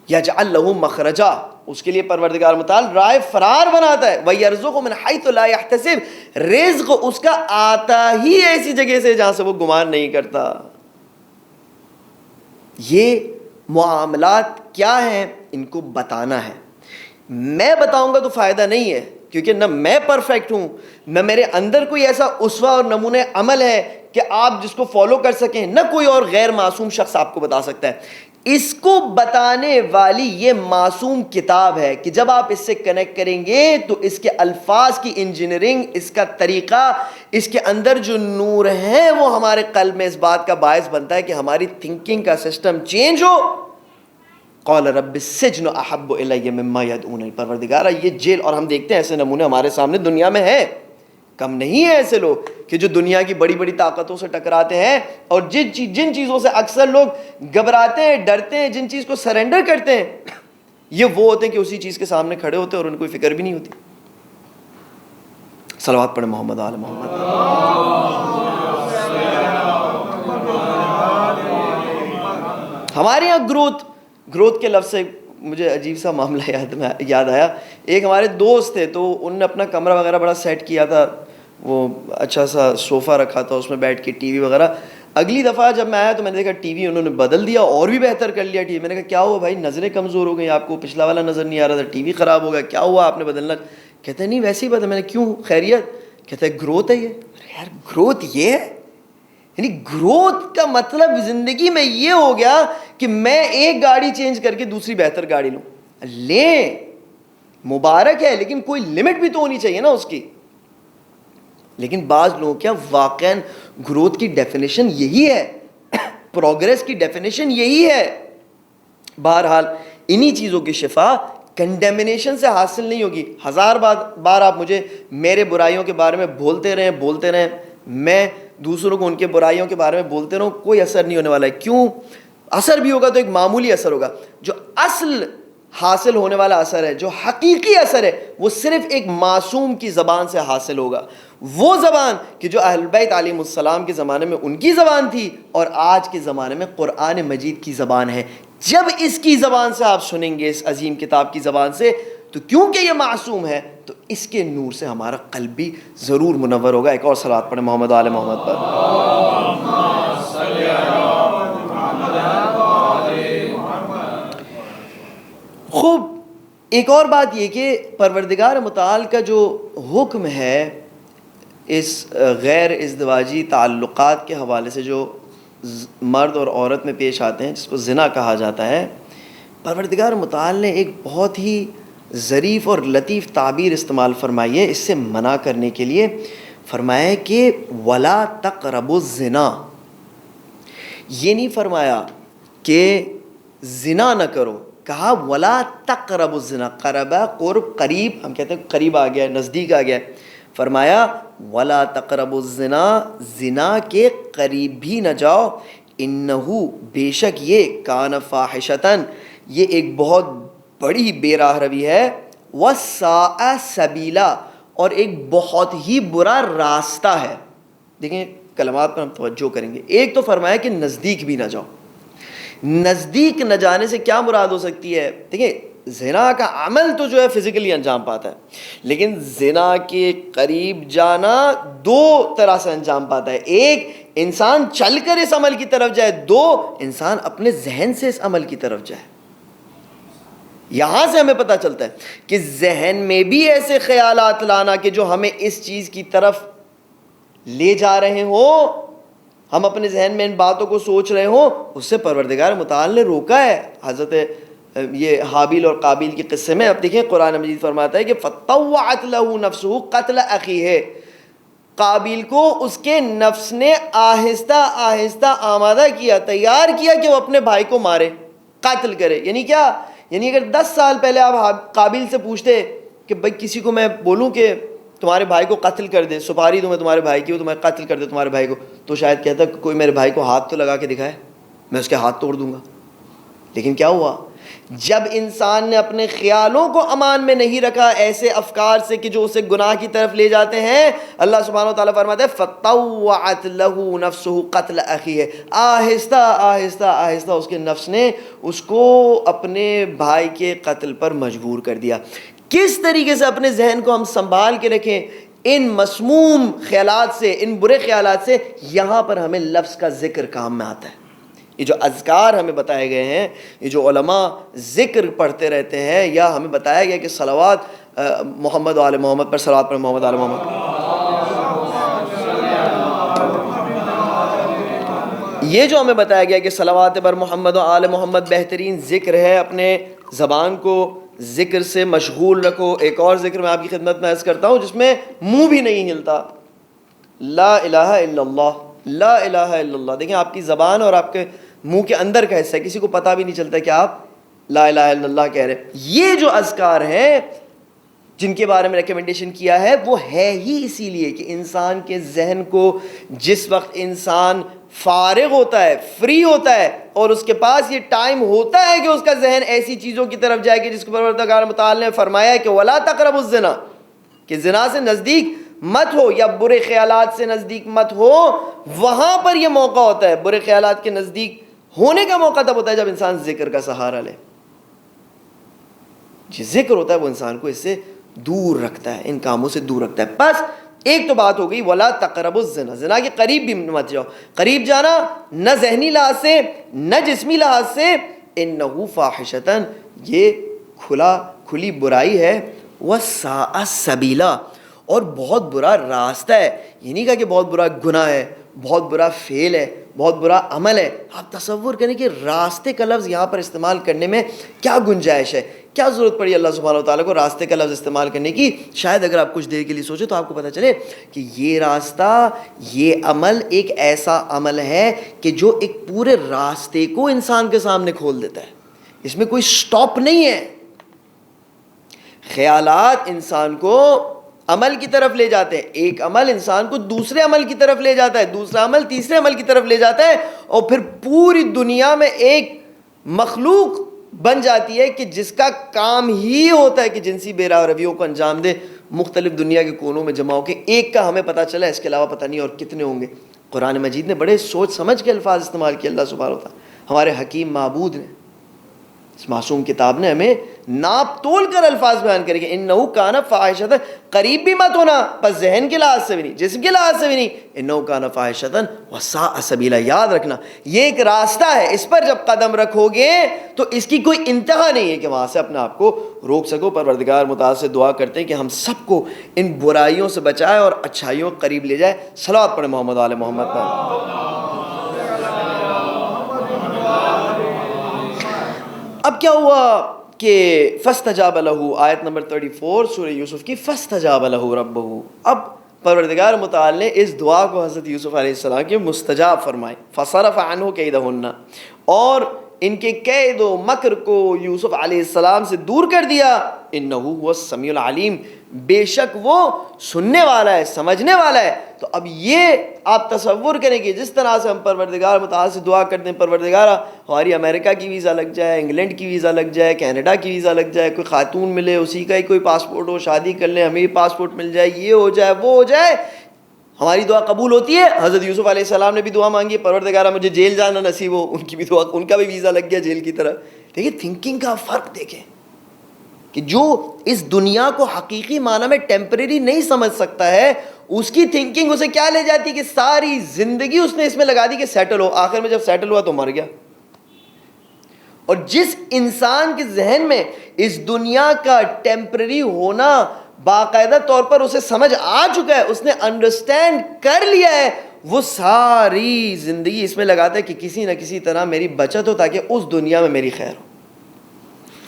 یجعل لہ مخرجا, اس کے لیے پروردگار متعال راہ فرار بناتا ہے. وَيَرْزُقُهُ مِنْ حَيْثُ لَا يَحْتَسِبُ, رزق اس کا آتا ہی ایسی جگہ سے جہاں سے وہ گمان نہیں کرتا. یہ معاملات کیا ہیں ان کو بتانا ہے. میں بتاؤں گا تو فائدہ نہیں ہے, کیونکہ نہ میں پرفیکٹ ہوں, نہ میرے اندر کوئی ایسا اسوہ اور نمونہ عمل ہے کہ آپ جس کو فالو کر سکیں, نہ کوئی اور غیر معصوم شخص آپ کو بتا سکتا ہے. اس کو بتانے والی یہ معصوم کتاب ہے کہ جب آپ اس سے کنیکٹ کریں گے تو اس کے الفاظ کی انجینئرنگ, اس کا طریقہ, اس کے اندر جو نور ہے وہ ہمارے قلب میں اس بات کا باعث بنتا ہے کہ ہماری تھنکنگ کا سسٹم چینج ہو. قال رب السجن احب الی مما یدعوننی, پروردگارا یہ جیل, اور ہم دیکھتے ہیں ایسے نمونے ہمارے سامنے دنیا میں ہیں, کم نہیں ہے ایسے لوگ کہ جو دنیا کی بڑی بڑی طاقتوں سے ٹکراتے ہیں اور جن چیزوں سے اکثر لوگ گھبراتے ہیں, ڈرتے ہیں, جن چیز کو سرنڈر کرتے ہیں, یہ وہ ہوتے ہیں کہ اسی چیز کے سامنے کھڑے ہوتے ہیں اور ان کو کوئی فکر بھی نہیں ہوتی. صلوات پڑھیں محمد آل محمد. ہمارے یہاں گروتھ کے لفظ سے مجھے عجیب سا معاملہ یاد آیا. ایک ہمارے دوست تھے تو انہوں نے اپنا کمرہ وغیرہ بڑا سیٹ کیا تھا, وہ اچھا سا صوفہ رکھا تھا, اس میں بیٹھ کے ٹی وی وغیرہ. اگلی دفعہ جب میں آیا تو میں نے دیکھا ٹی وی انہوں نے بدل دیا اور بھی بہتر کر لیا ٹی وی. میں نے کہا کیا ہوا بھائی, نظریں کمزور ہو گئی آپ کو, پچھلا والا نظر نہیں آ رہا تھا, ٹی وی خراب ہو گیا, کیا ہوا آپ نے بدلنا؟ کہتے ہیں نہیں ویسے ہی بدل. میں نے کیوں, خیریت؟ کہتے ہیں گروتھ ہے یہ. یار گروتھ یہ ہے, یعنی گروتھ کا مطلب زندگی میں یہ ہو گیا کہ میں ایک گاڑی چینج کر کے دوسری بہتر گاڑی لوں. لیں, مبارک ہے, لیکن کوئی لمٹ بھی تو ہونی چاہیے نا اس کی. لیکن بعض لوگوں کیا واقعاً گروتھ کی ڈیفینیشن یہی ہے, پروگریس کی ڈیفینیشن یہی ہے. بہرحال انہی چیزوں کی شفا کنڈیمنیشن سے حاصل نہیں ہوگی. 1000 بار آپ مجھے میرے برائیوں کے بارے میں بولتے رہیں, میں دوسروں کو ان کے برائیوں کے بارے میں بولتے رہوں, کوئی اثر نہیں ہونے والا ہے. کیوں؟ اثر بھی ہوگا تو ایک معمولی اثر ہوگا. جو اصل حاصل ہونے والا اثر ہے, جو حقیقی اثر ہے, وہ صرف ایک معصوم کی زبان سے حاصل ہوگا. وہ زبان کہ جو اہل بیت علیہ السلام کے زمانے میں ان کی زبان تھی اور آج کے زمانے میں قرآن مجید کی زبان ہے. جب اس کی زبان سے آپ سنیں گے, اس عظیم کتاب کی زبان سے, تو کیونکہ یہ معصوم ہے تو اس کے نور سے ہمارا قلب بھی ضرور منور ہوگا. ایک اور صلوات پڑھیں محمد آل محمد پر. خوب, ایک اور بات یہ کہ پروردگار متعال کا جو حکم ہے اس غیر ازدواجی تعلقات کے حوالے سے جو مرد اور عورت میں پیش آتے ہیں, جس کو زنا کہا جاتا ہے, پروردگار متعال نے ایک بہت ہی ظریف اور لطیف تعبیر استعمال فرمائی ہے اس سے منع کرنے کے لیے. فرمایا ہے کہ وَلَا تَقْرَبُوا الزِّنَا. یہ نہیں فرمایا کہ زنا نہ کرو, کہا وَلَا تَقْرَبُوا الزِّنَا. قربہ, قرب, قریب, ہم کہتے ہیں قریب آ گیا, نزدیک آ گیا. فرمایا وَلَا تَقْرَبُوا الزِّنَا, زنا کے قریب بھی نہ جاؤ. اِنَّهُ, بے شک یہ, کان فاحشتاً, یہ ایک بہت بڑی بے راہ روی ہے. وَسَاءَ سَبِیلًا, اور ایک بہت ہی برا راستہ ہے. دیکھیں کلمات پر ہم توجہ کریں گے. ایک تو فرمایا کہ نزدیک بھی نہ جاؤ. نزدیک نہ جانے سے کیا مراد ہو سکتی ہے؟ دیکھیں زنا کا عمل تو جو ہے فزیکلی انجام پاتا ہے, لیکن زنا کے قریب جانا دو طرح سے انجام پاتا ہے. ایک انسان چل کر اس عمل کی طرف جائے, دو انسان اپنے ذہن سے اس عمل کی طرف جائے. یہاں سے ہمیں پتہ چلتا ہے کہ ذہن میں بھی ایسے خیالات لانا کہ جو ہمیں اس چیز کی طرف لے جا رہے ہوں, ہم اپنے ذہن میں ان باتوں کو سوچ رہے ہوں, اس سے پروردگار متعال نے روکا ہے. حضرت یہ حابیل اور قابیل کے قصے میں اب دیکھیں قرآن مجید فرماتا ہے کہ فطوعت له نفسه قتل اخیہ, قابیل کو اس کے نفس نے آہستہ آہستہ آمادہ کیا, تیار کیا کہ وہ اپنے بھائی کو مارے, قتل کرے. یعنی کیا؟ یعنی اگر 10 سال پہلے آپ قابیل سے پوچھتے کہ بھائی کسی کو میں بولوں کہ تمہارے بھائی کو قتل کر دے, سپاری دوں میں تمہارے بھائی کی, وہ تمہیں قتل کر دے تمہارے بھائی کو, تو شاید کہتا کہ کوئی میرے بھائی کو ہاتھ تو لگا کے دکھائے, میں اس کے ہاتھ توڑ دوں گا. لیکن کیا ہوا؟ جب انسان نے اپنے خیالوں کو امان میں نہیں رکھا ایسے افکار سے کہ جو اسے گناہ کی طرف لے جاتے ہیں, اللہ سبحانہ و تعالیٰ فرماتا ہے فطوعت له نفسه قتل اخیہ, آہستہ آہستہ آہستہ اس کے نفس نے اس کو اپنے بھائی کے قتل پر مجبور کر دیا. کس طریقے سے اپنے ذہن کو ہم سنبھال کے رکھیں ان مسموم خیالات سے, ان برے خیالات سے. یہاں پر ہمیں لفظ کا ذکر کام میں آتا ہے. یہ جو اذکار ہمیں بتائے گئے ہیں, یہ جو علماء ذکر پڑھتے رہتے ہیں, یا ہمیں بتایا گیا کہ صلوات محمد و آل محمد پر صلوات پر محمد آل محمد, یہ جو ہمیں بتایا گیا کہ صلوات پر محمد و آل محمد بہترین ذکر ہے, اپنے زبان کو ذکر سے مشغول رکھو. ایک اور ذکر میں آپ کی خدمت میں عرض کرتا ہوں جس میں منہ بھی نہیں ہلتا, لا الہ الا اللہ, لا الہ الا اللہ. دیکھیں آپ کی زبان اور آپ کے منہ کے اندر کا حصہ ہے, کسی کو پتہ بھی نہیں چلتا کہ آپ لا الہ الا اللہ کہہ رہے ہیں. یہ جو اذکار ہیں جن کے بارے میں ریکمنڈیشن کیا ہے وہ ہے ہی اسی لیے کہ انسان کے ذہن کو جس وقت انسان فارغ ہوتا ہے, فری ہوتا ہے, اور اس کے پاس یہ ٹائم ہوتا ہے کہ اس کا ذہن ایسی چیزوں کی طرف جائے کہ جس کو پروردگار متعال نے فرمایا ہے کہ وَلَا تَقْرَبُوا الزِّنَا, کہ زنا سے نزدیک مت ہو یا برے خیالات سے نزدیک مت ہو. وہاں پر یہ موقع ہوتا ہے, برے خیالات کے نزدیک ہونے کا موقع تب ہوتا ہے جب انسان ذکر کا سہارا لے. جو ذکر ہوتا ہے وہ انسان کو اس سے دور رکھتا ہے, ان کاموں سے دور رکھتا ہے. بس ایک تو بات ہو گئی وَلَا تَقْرَبُوا الزِّنَا, زنا کے قریب بھی مت جاؤ. قریب جانا نہ ذہنی لحاظ سے نہ جسمی لحاظ سے, اِنَّهُ فَاحِشَةً, یہ کھلی برائی ہے, وَسَاءَ سَبِيلًا, اور بہت برا راستہ ہے. یہ نہیں کہا کہ بہت برا گناہ ہے, بہت برا فعل ہے, بہت برا عمل ہے. آپ تصور کریں کہ راستے کا لفظ یہاں پر استعمال کرنے میں کیا گنجائش ہے, کیا ضرورت پڑی اللہ سبحانہ و تعالیٰ کو راستے کا لفظ استعمال کرنے کی. شاید اگر آپ کچھ دیر کے لیے سوچیں تو آپ کو پتہ چلے کہ یہ راستہ, یہ عمل ایک ایسا عمل ہے کہ جو ایک پورے راستے کو انسان کے سامنے کھول دیتا ہے. اس میں کوئی سٹاپ نہیں ہے. خیالات انسان کو عمل کی طرف لے جاتے ہیں, ایک عمل انسان کو دوسرے عمل کی طرف لے جاتا ہے, دوسرا عمل تیسرے عمل کی طرف لے جاتا ہے, اور پھر پوری دنیا میں ایک مخلوق بن جاتی ہے کہ جس کا کام ہی ہوتا ہے کہ جنسی بے رویوں کو انجام دے, مختلف دنیا کے کونوں میں جمع ہو کے. ایک کا ہمیں پتہ چلا, اس کے علاوہ پتہ نہیں اور کتنے ہوں گے. قرآن مجید نے بڑے سوچ سمجھ کے الفاظ استعمال کیے اللہ سبحانہ و تعالیٰ, ہمارے حکیم معبود نے, اس معصوم کتاب نے ہمیں ناپ تول کر الفاظ بیان کرے کہ انہو کان فاحشۃ, قریب بھی مت ہونا, پس ذہن کے لحاظ سے بھی نہیں, جسم کے لحاظ سے بھی نہیں. انہو کان فاحشۃ وساء سبیلا, یاد رکھنا یہ ایک راستہ ہے, اس پر جب قدم رکھو گے تو اس کی کوئی انتہا نہیں ہے کہ وہاں سے اپنے آپ کو روک سکو. پروردگار متعال سے دعا کرتے ہیں کہ ہم سب کو ان برائیوں سے بچائے اور اچھائیوں کے قریب لے جائے. صلوات پڑھیں محمد آل محمد پر. اب کیا ہوا کہ فاستجاب لہ, آیت نمبر 34 سورہ یوسف کی, فاستجاب لہ ربہ. اب پروردگار متعال نے اس دعا کو حضرت یوسف علیہ السلام کے مستجاب فرمائے. فصرف عنہ کیدہن, اور ان کے قید و مکر کو یوسف علیہ السلام سے دور کر دیا. انہ هو السمیع العلیم، بے شک وہ سننے والا ہے، سمجھنے والا ہے. تو اب یہ آپ تصور کریں کہ جس طرح سے ہم پروردگار متعال سے دعا کرتے ہیں، پروردگارہ ہماری امریکہ کی ویزا لگ جائے، انگلینڈ کی ویزا لگ جائے، کینیڈا کی ویزا لگ جائے، کوئی خاتون ملے اسی کا ہی کوئی پاسپورٹ ہو، شادی کر لیں ہمیں پاسپورٹ مل جائے، یہ ہو جائے وہ ہو جائے، ہماری دعا قبول ہوتی ہے. حضرت یوسف علیہ السلام نے بھی دعا مانگی، پروردگارہ مجھے جیل جانا نصیب ہو، ان کی بھی دعا، ان کا بھی ویزا لگ گیا جیل کی طرح. دیکھیں تھنکنگ کا فرق دیکھیں کہ جو اس دنیا کو حقیقی معنی میں ٹیمپریری نہیں سمجھ سکتا ہے، اس کی تھنکنگ اسے کیا لے جاتی کہ ساری زندگی اس نے اس میں لگا دی کہ سیٹل ہو، آخر میں جب سیٹل ہوا تو مر گیا. اور جس انسان کے ذہن میں اس دنیا کا ٹیمپرری ہونا باقاعدہ طور پر اسے سمجھ آ چکا ہے، اس نے انڈرسٹینڈ کر لیا ہے، وہ ساری زندگی اس میں لگاتا ہے کہ کسی نہ کسی طرح میری بچت ہو تاکہ اس دنیا میں میری خیر ہو.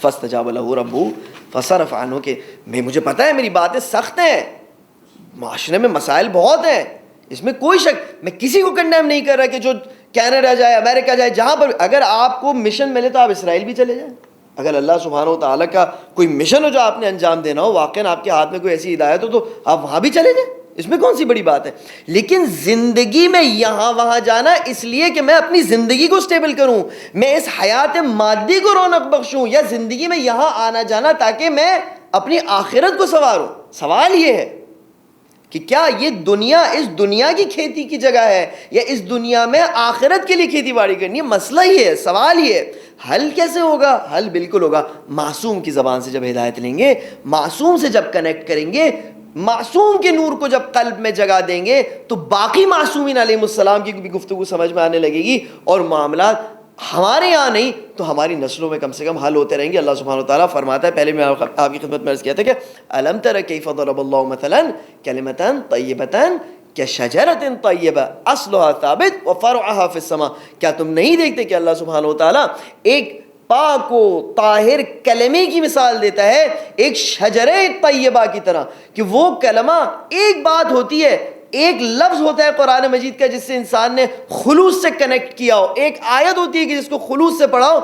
فاستجاب لہ ربہ فصرف عنہ، کہ مجھے پتہ ہے میری باتیں سخت ہیں، معاشرے میں مسائل بہت ہیں، اس میں کوئی شک، میں کسی کو کنڈیم نہیں کر رہا کہ جو کینیڈا جائے، امریکہ جائے، جہاں پر اگر آپ کو مشن ملے تو آپ اسرائیل بھی چلے جائیں. اگر اللہ سبحانہ و تعالیٰ کا کوئی مشن ہو جو آپ نے انجام دینا ہو، واقعاً آپ کے ہاتھ میں کوئی ایسی ہدایت ہو تو آپ وہاں بھی چلے جائیں، اس میں کون سی بڑی بات ہے. لیکن زندگی میں یہاں وہاں جانا اس لیے کہ میں اپنی زندگی کو سٹیبل کروں، میں اس حیات مادی کو رونق بخشوں، یا زندگی میں یہاں آنا جانا تاکہ میں اپنی آخرت کو سنواروں. سوال یہ ہے کہ کیا یہ دنیا اس دنیا کی کھیتی کی جگہ ہے یا اس دنیا میں آخرت کے لیے کھیتی باڑی کرنی ہے. مسئلہ یہ ہے، سوال یہ ہے. حل کیسے ہوگا؟ حل بالکل ہوگا معصوم کی زبان سے جب ہدایت لیں گے، معصوم سے جب کنیکٹ کریں گے، معصوم کے نور کو جب قلب میں جگہ دیں گے تو باقی معصومین علیہ السلام کی بھی گفتگو سمجھ میں آنے لگے گی، اور معاملات ہمارے یہاں نہیں تو ہماری نسلوں میں کم سے کم حل ہوتے رہیں گے. اللہ سبحانہ وتعالیٰ فرماتا ہے، پہلے میں آپ کی خدمت میں عرض کیا تھا کہ الم تر کیف ضرب اللہ مثلا کلمۃ طیبۃ کشجرۃ طیبہ اصلها ثابت وفرعها فی السماء. کیا تم نہیں دیکھتے کہ اللہ سبحانہ وتعالیٰ ایک پاک و طاہر کلمے کی مثال دیتا ہے ایک شجرہ طیبہ کی طرح، کہ وہ کلمہ ایک بات ہوتی ہے، ایک لفظ ہوتا ہے قرآن مجید کا جس سے انسان نے خلوص سے کنیکٹ کیا ہو، ایک آیت ہوتی ہے کہ جس کو خلوص سے پڑھاؤ،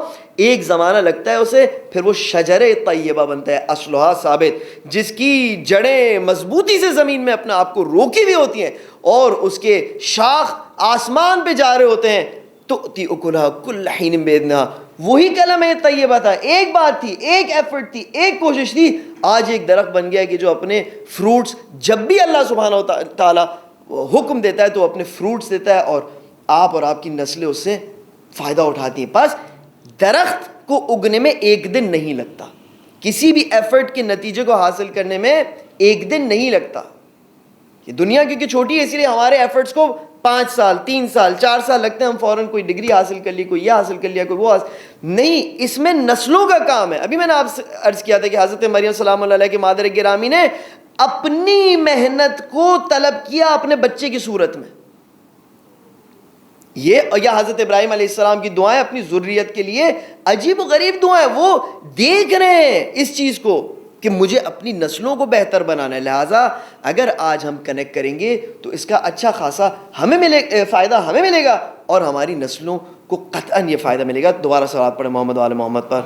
ایک زمانہ لگتا ہے اسے، پھر وہ شجرہ طیبہ بنتا ہے اصلھا ثابت، جس کی جڑیں مضبوطی سے زمین میں اپنا آپ کو روکی ہوئی ہوتی ہیں اور اس کے شاخ آسمان پہ جا رہے ہوتے ہیں. تؤتی اکلھا کل حین باذنھا. وہی کلمہ طیبہ تھا، ایک بات تھی، ایک ایفرٹ تھی، ایک کوشش تھی، آج ایک درخت بن گیا کہ جو اپنے فروٹس جب بھی اللہ سبحانہ و تعالیٰ حکم دیتا ہے تو اپنے فروٹس دیتا ہے، اور آپ کی نسلیں اس سے فائدہ اٹھاتی ہیں. بس درخت کو اگنے میں ایک دن نہیں لگتا، کسی بھی ایفرٹ کے نتیجے کو حاصل کرنے میں ایک دن نہیں لگتا. یہ دنیا کیونکہ چھوٹی ہے، اسی لیے ہمارے ایفرٹس کو 5 سال 3 سال 4 سال لگتے ہیں، ہم فوراً کوئی ڈگری حاصل کر لی، کوئی یہ حاصل کر لیا، کوئی وہ نہیں. اس میں نسلوں کا کام ہے. ابھی میں نے آپ سے عرض کیا تھا کہ حضرت مریم سلام اللہ علیہ کے مادر گرامی نے اپنی محنت کو طلب کیا اپنے بچے کی صورت میں. یہ یا حضرت ابراہیم علیہ السلام کی دعائیں اپنی ذریت کے لیے عجیب و غریب دعائیں، وہ دیکھ رہے ہیں اس چیز کو کہ مجھے اپنی نسلوں کو بہتر بنانا ہے. لہٰذا اگر آج ہم کنیکٹ کریں گے تو اس کا اچھا خاصا فائدہ ہمیں ملے گا اور ہماری نسلوں کو قطعاً یہ فائدہ ملے گا. دوبارہ صلوات پڑھیں محمد و آل محمد پر.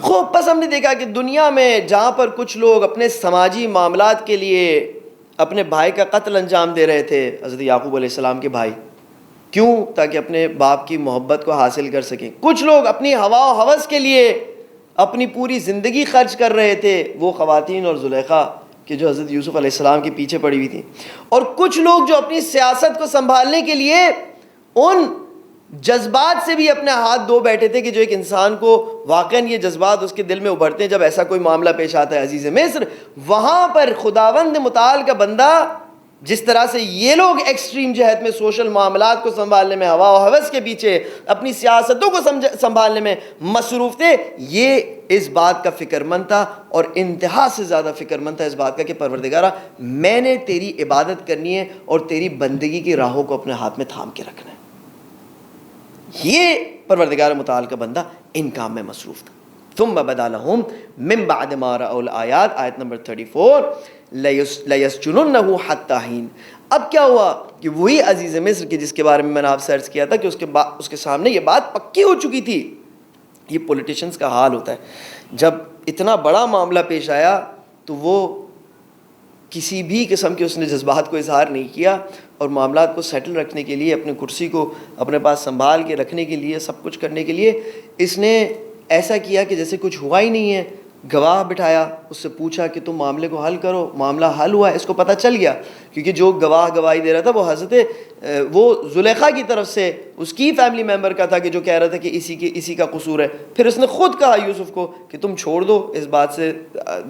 خوب پس ہم نے دیکھا کہ دنیا میں جہاں پر کچھ لوگ اپنے سماجی معاملات کے لیے اپنے بھائی کا قتل انجام دے رہے تھے، حضرت یعقوب علیہ السلام کے بھائی، کیوں؟ تاکہ اپنے باپ کی محبت کو حاصل کر سکیں. کچھ لوگ اپنی ہوا و ہوس کے لیے اپنی پوری زندگی خرچ کر رہے تھے، وہ خواتین اور زلیخا کہ جو حضرت یوسف علیہ السلام کے پیچھے پڑی ہوئی تھیں. اور کچھ لوگ جو اپنی سیاست کو سنبھالنے کے لیے ان جذبات سے بھی اپنے ہاتھ دھو بیٹھے تھے کہ جو ایک انسان کو واقعاً یہ جذبات اس کے دل میں ابھرتے ہیں جب ایسا کوئی معاملہ پیش آتا ہے. عزیز مصر، وہاں پر خداوند متعال کا بندہ جس طرح سے یہ لوگ ایکسٹریم جہت میں سوشل معاملات کو سنبھالنے میں، ہوا و ہوس کے پیچھے اپنی سیاستوں کو سنبھالنے میں مصروف تھے، یہ اس بات کا فکر مند تھا اور انتہا سے زیادہ فکر مند تھا اس بات کا کہ پروردگارہ میں نے تیری عبادت کرنی ہے اور تیری بندگی کی راہوں کو اپنے ہاتھ میں تھام کے رکھنا ہے. یہ پروردگار متعال کا بندہ ان کام میں مصروف تھا. ثم بدا لهم من بعد ما رأوا الآیات، آیت نمبر 34، لَيَسْجُنُنَّهُ حَتَّى حِینٍ. اب کیا ہوا کہ وہی عزیز مصر کی جس کے بارے میں نے آپ سے عرض کیا تھا کہ اس کے سامنے یہ بات پکی ہو چکی تھی. یہ پولیٹیشنز کا حال ہوتا ہے, جب اتنا بڑا معاملہ پیش آیا تو وہ کسی بھی قسم کے اس نے جذبات کو اظہار نہیں کیا, اور معاملات کو سیٹل رکھنے کے لیے, اپنی کرسی کو اپنے پاس سنبھال کے رکھنے کے لیے, سب کچھ کرنے کے لیے اس نے ایسا کیا کہ جیسے کچھ ہوا ہی نہیں ہے. گواہ بٹھایا, اس سے پوچھا کہ تم معاملے کو حل کرو, معاملہ حل ہوا. اس کو پتہ چل گیا کیونکہ جو گواہی دے رہا تھا وہ وہ زلیخا کی طرف سے اس کی فیملی ممبر کا تھا کہ جو کہہ رہا تھا کہ اسی کا قصور ہے. پھر اس نے خود کہا یوسف کو کہ تم چھوڑ دو, اس بات سے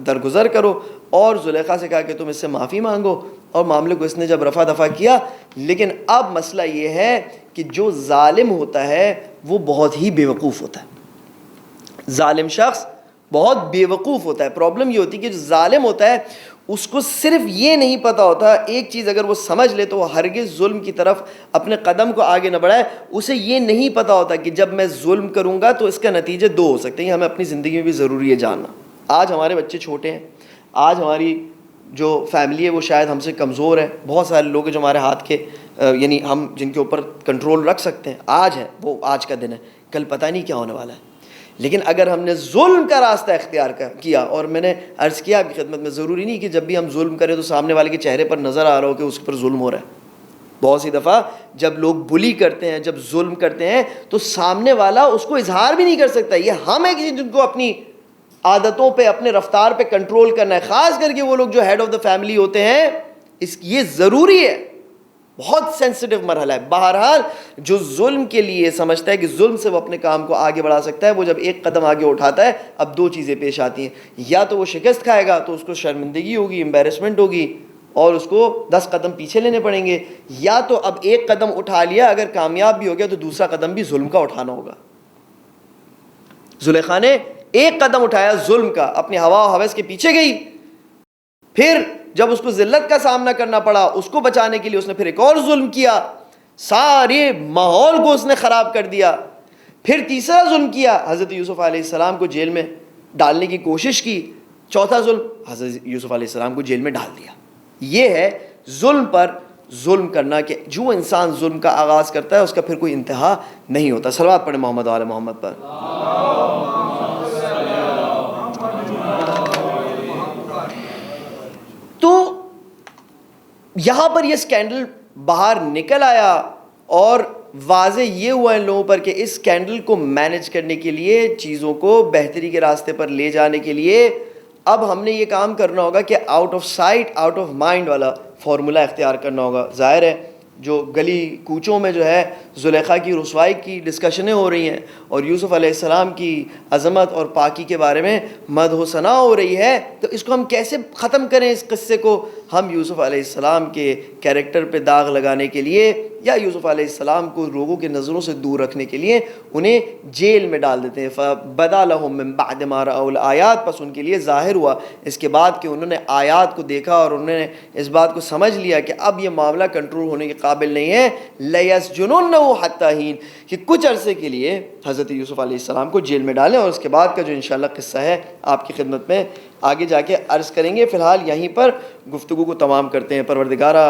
درگزر کرو, اور زلیخا سے کہا کہ تم اس سے معافی مانگو, اور معاملے کو اس نے جب رفع دفع کیا. لیکن اب مسئلہ یہ ہے کہ جو ظالم ہوتا ہے وہ بہت ہی بیوقوف ہوتا ہے. ظالم شخص بہت بیوقوف ہوتا ہے. پرابلم یہ ہوتی ہے کہ جو ظالم ہوتا ہے اس کو صرف یہ نہیں پتہ ہوتا, ایک چیز اگر وہ سمجھ لے تو وہ ہرگز ظلم کی طرف اپنے قدم کو آگے نہ بڑھائے. اسے یہ نہیں پتہ ہوتا کہ جب میں ظلم کروں گا تو اس کا نتیجے دو ہو سکتے ہیں. یہ ہمیں اپنی زندگی میں بھی ضروری ہے جاننا. آج ہمارے بچے چھوٹے ہیں, آج ہماری جو فیملی ہے وہ شاید ہم سے کمزور ہے. بہت سارے لوگ ہیں جو ہمارے ہاتھ کے یعنی ہم جن کے اوپر کنٹرول رکھ سکتے ہیں. آج ہے وہ آج کا دن ہے, کل پتہ نہیں کیا ہونے والا ہے. لیکن اگر ہم نے ظلم کا راستہ اختیار کیا, اور میں نے عرض کیا آپ کی خدمت میں, ضروری نہیں کہ جب بھی ہم ظلم کریں تو سامنے والے کے چہرے پر نظر آ رہا ہو کہ اس پر ظلم ہو رہا ہے. بہت سی دفعہ جب لوگ بلی کرتے ہیں, جب ظلم کرتے ہیں تو سامنے والا اس کو اظہار بھی نہیں کر سکتا. یہ ہم ہیں کہ جن کو اپنی عادتوں پہ, اپنے رفتار پہ کنٹرول کرنا ہے, خاص کر کے وہ لوگ جو ہیڈ آف دا فیملی ہوتے ہیں. یہ ضروری ہے, بہت سینسٹیو مرحلہ ہے. بہرحال جو ظلم کے لیے سمجھتا ہے کہ ظلم سے وہ اپنے کام کو آگے بڑھا سکتا ہے, وہ جب ایک قدم آگے اٹھاتا ہے اب دو چیزیں پیش آتی ہیں. یا تو وہ شکست کھائے گا تو اس کو شرمندگی ہوگی, امبیرسمنٹ ہوگی, اور اس کو 10 قدم پیچھے لینے پڑیں گے. یا تو اب ایک قدم اٹھا لیا, اگر کامیاب بھی ہو گیا تو دوسرا قدم بھی ظلم کا اٹھانا ہوگا. زلیخا نے ایک قدم اٹھایا ظلم کا, اپنی ہوا و ہوس کے پیچھے گئی. پھر جب اس کو ذلت کا سامنا کرنا پڑا, اس کو بچانے کے لیے اس نے پھر ایک اور ظلم کیا, سارے ماحول کو اس نے خراب کر دیا. پھر تیسرا ظلم کیا, حضرت یوسف علیہ السلام کو جیل میں ڈالنے کی کوشش کی. چوتھا ظلم, حضرت یوسف علیہ السلام کو جیل میں ڈال دیا. یہ ہے ظلم پر ظلم کرنا, کہ جو انسان ظلم کا آغاز کرتا ہے اس کا پھر کوئی انتہا نہیں ہوتا. صلوات پڑھیں محمد و آل محمد پر. تو یہاں پر یہ سکینڈل باہر نکل آیا, اور واضح یہ ہوا ان لوگوں پر کہ اس سکینڈل کو مینیج کرنے کے لیے, چیزوں کو بہتری کے راستے پر لے جانے کے لیے اب ہم نے یہ کام کرنا ہوگا کہ out of sight out of mind والا فارمولہ اختیار کرنا ہوگا. ظاہر ہے جو گلی کوچوں میں جو ہے زلیخا کی رسوائی کی ڈسکشنیں ہو رہی ہیں, اور یوسف علیہ السلام کی عظمت اور پاکی کے بارے میں مدح و ثنا ہو رہی ہے, تو اس کو ہم کیسے ختم کریں اس قصے کو؟ ہم یوسف علیہ السلام کے کیریکٹر پہ داغ لگانے کے لیے, یا یوسف علیہ السلام کو لوگوں کے نظروں سے دور رکھنے کے لیے انہیں جیل میں ڈال دیتے ہیں. فَبَدَا لَهُم مِّن بَعْدِ مَا رَأَوُا الْآيَاتِ, پس ان کے لیے ظاہر ہوا اس کے بعد کہ انہوں نے آیات کو دیکھا اور انہوں نے اس بات کو سمجھ لیا کہ اب یہ معاملہ کنٹرول ہونے کے قابل نہیں ہے. لَيَسْجُنُنَّهُ حَتَّىٰ حِينٍ, کہ کچھ عرصے کے لیے حضرت یوسف علیہ السلام کو جیل میں ڈالیں, اور اس کے بعد کا جو انشاءاللہ قصہ ہے آپ کی خدمت میں آگے جا کے عرض کریں گے. فی الحال یہیں پر گفتگو کو تمام کرتے ہیں. پروردگارہ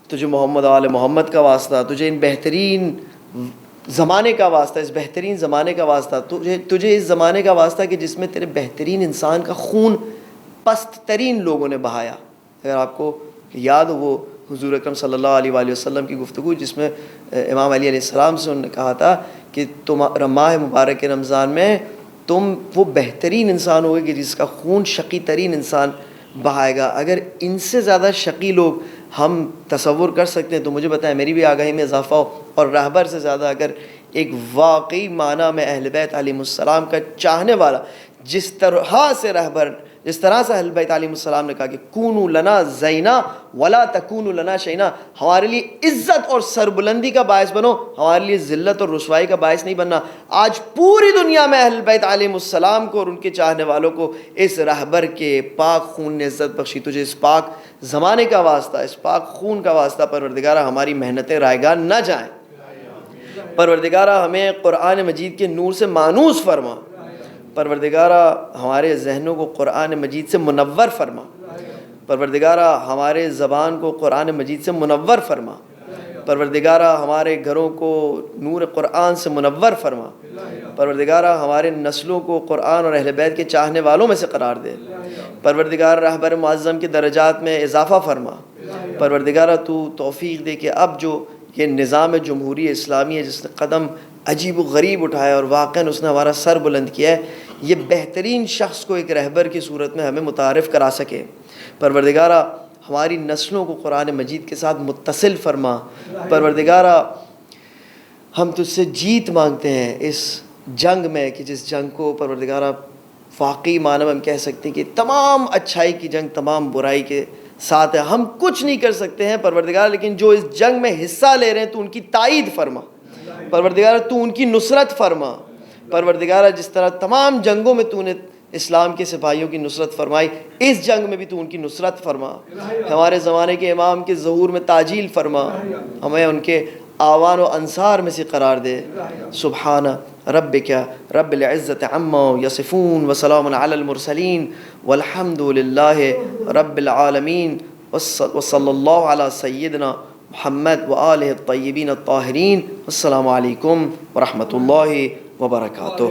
تجھے محمد آل محمد کا واسطہ, تجھے ان بہترین زمانے کا واسطہ, اس بہترین زمانے کا واسطہ, تجھے اس زمانے کا واسطہ کہ جس میں تیرے بہترین انسان کا خون پست ترین لوگوں نے بہایا. اگر آپ کو یاد ہو وہ حضور اکرم صلی اللہ علیہ وآلہ وسلم کی گفتگو جس میں امام علی علیہ السلام سے انہوں نے کہا تھا کہ تم ماہ مبارک رمضان میں تم وہ بہترین انسان ہوگے کہ جس کا خون شقی ترین انسان بہائے گا. اگر ان سے زیادہ شقی لوگ ہم تصور کر سکتے ہیں تو مجھے بتائیں میری بھی آگاہی میں اضافہ ہو. اور رہبر سے زیادہ اگر ایک واقعی معنی میں اہل بیت علیہ السلام کا چاہنے والا, جس طرح سے اہل بیت علیہ السلام نے کہا کہ کونوا لنا زینا ولا تکونوا لنا شینا, ہمارے لیے عزت اور سربلندی کا باعث بنو, ہمارے لیے ذلت اور رسوائی کا باعث نہیں بننا. آج پوری دنیا میں اہل بیت علیہ السلام کو اور ان کے چاہنے والوں کو اس رہبر کے پاک خون نے عزت بخشی. تجھے اس پاک زمانے کا واسطہ, اس پاک خون کا واسطہ پروردگارہ ہماری محنتیں رائیگان نہ جائیں. پروردگارہ ہمیں قرآن مجید کے نور سے مانوس فرما. پروردگارہ ہمارے ذہنوں کو قرآن مجید سے منور فرما. پروردگارہ ہمارے زبان کو قرآن مجید سے منور فرما. پروردگارہ ہمارے گھروں کو نور قرآن سے منور فرما، پروردگارہ ہمارے نسلوں کو قرآن اور اہل بیت کے چاہنے والوں میں سے قرار دے، پروردگار رہبر معظم کے درجات میں اضافہ فرما، پروردگارہ تو توفیق دے کہ اب جو یہ نظام جمہوری اسلامی ہے جس نے قدم عجیب و غریب اٹھایا اور واقعاً اس نے ہمارا سر بلند کیا ہے، یہ بہترین شخص کو ایک رہبر کی صورت میں ہمیں متعارف کرا سکے۔ پروردگارہ ہماری نسلوں کو قرآن مجید کے ساتھ متصل فرما۔ پروردگارہ ہم تجھ سے جیت مانگتے ہیں اس جنگ میں، کہ جس جنگ کو پروردگارہ واقعی معنی میں ہم کہہ سکتے ہیں کہ تمام اچھائی کی جنگ تمام برائی کے ساتھ ہے۔ ہم کچھ نہیں کر سکتے ہیں پروردگار، لیکن جو اس جنگ میں حصہ لے رہے ہیں تو ان کی تائید فرما، پروردگار تو ان کی نصرت فرما۔ پروردگار جس طرح تمام جنگوں میں تو نے اسلام کے سپاہیوں کی نصرت فرمائی، اس جنگ میں بھی تو ان کی نصرت فرما۔ ہمارے زمانے کے امام کے ظہور میں تعجیل فرما، ہمیں ان کے آوان و انصار میں سے قرار دے۔ سبحان ربک رب العزت عما یصفون وسلام علی المرسلین والحمد للہ رب العالمین، وصلی اللہ علی سیدنا محمد وآلہ الطیبین الطاہرین۔ السلام علیکم ورحمۃ اللہ وبرکاتہ۔